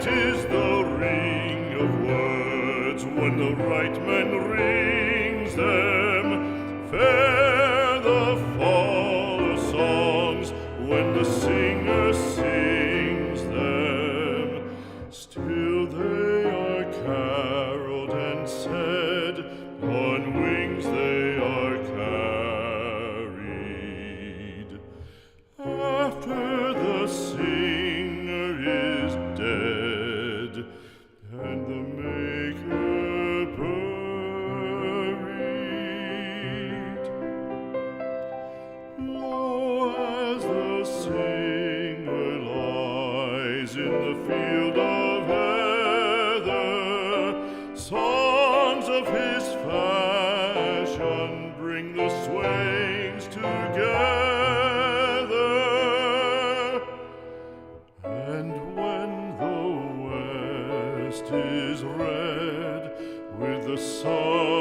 Sweet is the ring of words when the right man rings them. Fair the fall of songs when the singer sings them. Still they are caroled and said, on wings they are carried. After the singer is dead and the maker buried, lo, as the singer lies in the field of heather, songs of his fashion bring the swains together. And when the west is red with the sun